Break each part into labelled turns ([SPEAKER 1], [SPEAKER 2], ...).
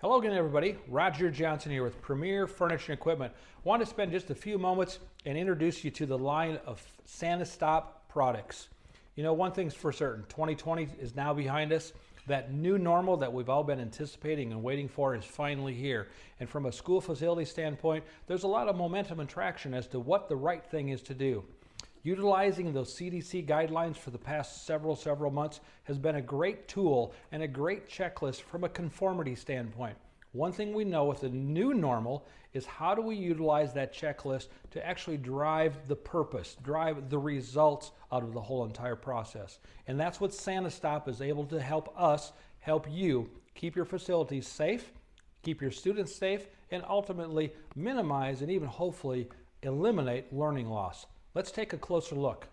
[SPEAKER 1] Hello again, everybody. Roger Johnson here with Premier Furniture and Equipment. I want to spend just a few moments and introduce you to the line of Sani-Stop products. You know, one thing's for certain, 2020 is now behind us. That new normal that we've all been anticipating and waiting for is finally here. And from a school facility standpoint, there's a lot of momentum and traction as to what the right thing is to do. Utilizing those CDC guidelines for the past several months has been a great tool and a great checklist from a conformity standpoint. One thing we know with the new normal is how do we utilize that checklist to actually drive the purpose, drive the results out of the whole entire process. And that's what Sani-Stop is able to help us, help you keep your facilities safe, keep your students safe, and ultimately minimize and even hopefully eliminate learning loss. Let's take a closer look.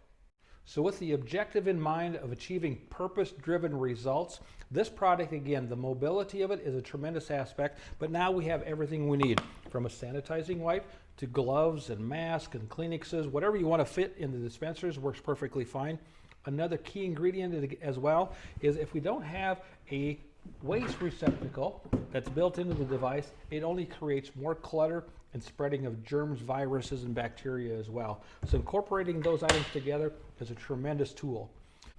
[SPEAKER 1] So with the objective in mind of achieving purpose-driven results, this product, again, the mobility of it is a tremendous aspect, but now we have everything we need, from a sanitizing wipe to gloves and masks and Kleenexes, whatever you want to fit in the dispensers works perfectly fine. Another key ingredient as well is if we don't have a waste receptacle that's built into the device, it only creates more clutter and spreading of germs, viruses, and bacteria as well. So incorporating those items together is a tremendous tool.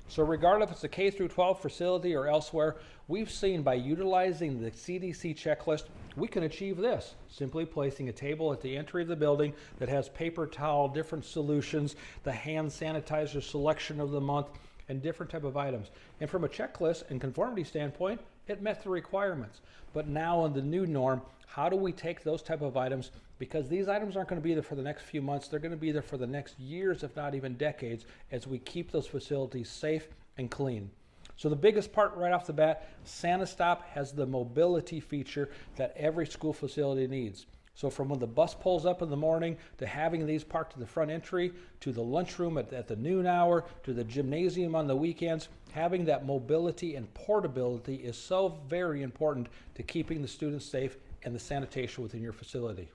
[SPEAKER 1] So regardless if it's a K through 12 facility or elsewhere, we've seen by utilizing the CDC checklist, we can achieve this. Simply placing a table at the entry of the building that has paper towel, different solutions, the hand sanitizer selection of the month, and different type of items. And from a checklist and conformity standpoint, it met the requirements. But now in the new norm, how do we take those type of items? Because these items aren't going to be there for the next few months, they're going to be there for the next years, if not even decades, as we keep those facilities safe and clean. So the biggest part right off the bat, Sani-Stop has the mobility feature that every school facility needs. So from when the bus pulls up in the morning, to having these parked to the front entry, to the lunchroom at the noon hour, to the gymnasium on the weekends, having that mobility and portability is so very important to keeping the students safe and the sanitation within your facility.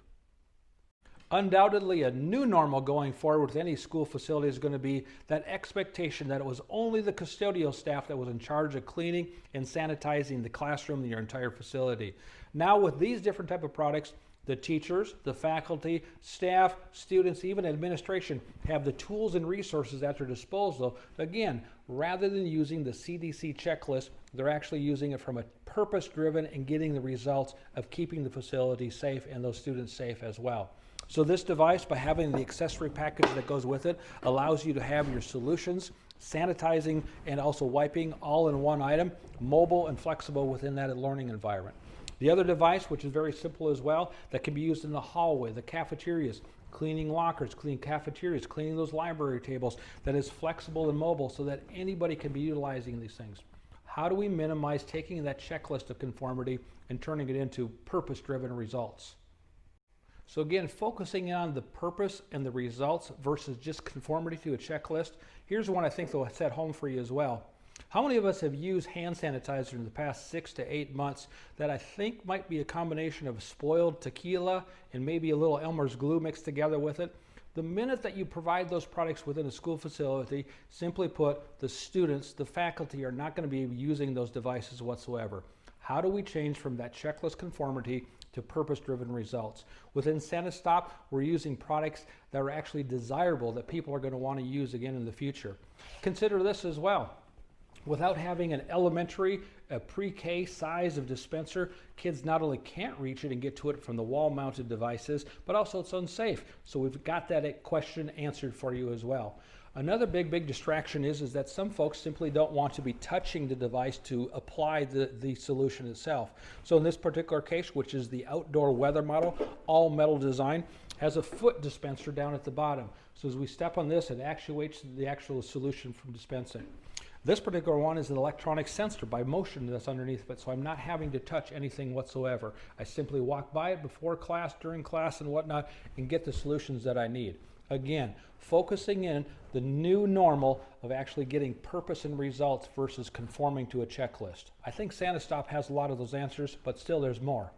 [SPEAKER 1] Undoubtedly, a new normal going forward with any school facility is going to be that expectation that it was only the custodial staff that was in charge of cleaning and sanitizing the classroom and your entire facility. Now with these different type of products, the teachers, the faculty, staff, students, even administration have the tools and resources at their disposal. Again, rather than using the CDC checklist, they're actually using it from a purpose-driven and getting the results of keeping the facility safe and those students safe as well. So this device, by having the accessory package that goes with it, allows you to have your solutions, sanitizing and also wiping all in one item, mobile and flexible within that learning environment. The other device, which is very simple as well, that can be used in the hallway, the cafeterias, cleaning lockers, cleaning cafeterias, cleaning those library tables, that is flexible and mobile so that anybody can be utilizing these things. How do we minimize taking that checklist of conformity and turning it into purpose-driven results? So again, focusing on the purpose and the results versus just conformity to a checklist, here's one I think that will set home for you as well. How many of us have used hand sanitizer in the past 6 to 8 months that I think might be a combination of spoiled tequila and maybe a little Elmer's glue mixed together with it? The minute that you provide those products within a school facility, simply put, the students, the faculty are not going to be using those devices whatsoever. How do we change from that checklist conformity to purpose-driven results? Within Sani-Stop, we're using products that are actually desirable that people are going to want to use again in the future. Consider this as well. Without having an elementary, a pre-K size of dispenser, kids not only can't reach it and get to it from the wall-mounted devices, but also it's unsafe. So we've got that question answered for you as well. Another big distraction is that some folks simply don't want to be touching the device to apply the solution itself. So in this particular case, which is the outdoor weather model, all metal design, has a foot dispenser down at the bottom. So as we step on this, it actuates the actual solution from dispensing. This particular one is an electronic sensor by motion that's underneath of it, so I'm not having to touch anything whatsoever. I simply walk by it before class, during class, and whatnot, and get the solutions that I need. Again, focusing in the new normal of actually getting purpose and results versus conforming to a checklist. I think Sani-Stop has a lot of those answers, but still there's more.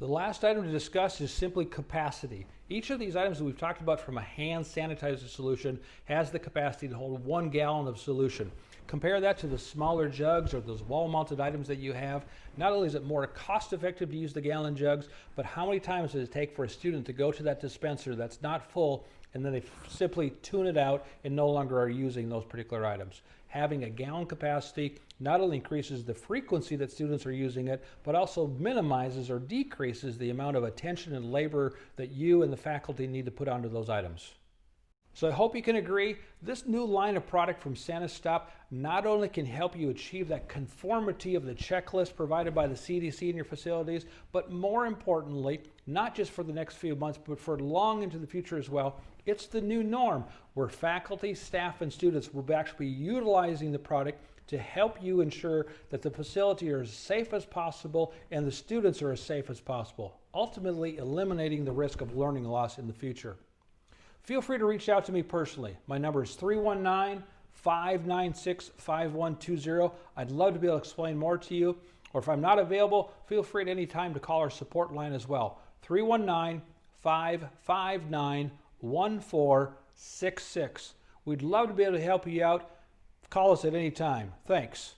[SPEAKER 1] The last item to discuss is simply capacity. Each of these items that we've talked about from a hand sanitizer solution has the capacity to hold 1 gallon of solution. Compare that to the smaller jugs or those wall-mounted items that you have. Not only is it more cost-effective to use the gallon jugs, but how many times does it take for a student to go to that dispenser that's not full and then they simply tune it out and no longer are using those particular items? Having a gallon capacity not only increases the frequency that students are using it, but also minimizes or decreases the amount of attention and labor that you and the faculty need to put onto those items. So I hope you can agree, this new line of product from Sani-Stop not only can help you achieve that conformity of the checklist provided by the CDC in your facilities, but more importantly, not just for the next few months, but for long into the future as well, it's the new norm where faculty, staff, and students will actually be utilizing the product to help you ensure that the facility are as safe as possible and the students are as safe as possible, ultimately eliminating the risk of learning loss in the future. Feel free to reach out to me personally. My number is 319-596-5120. I'd love to be able to explain more to you. Or if I'm not available, feel free at any time to call our support line as well. 319-559-1466. We'd love to be able to help you out. Call us at any time. Thanks.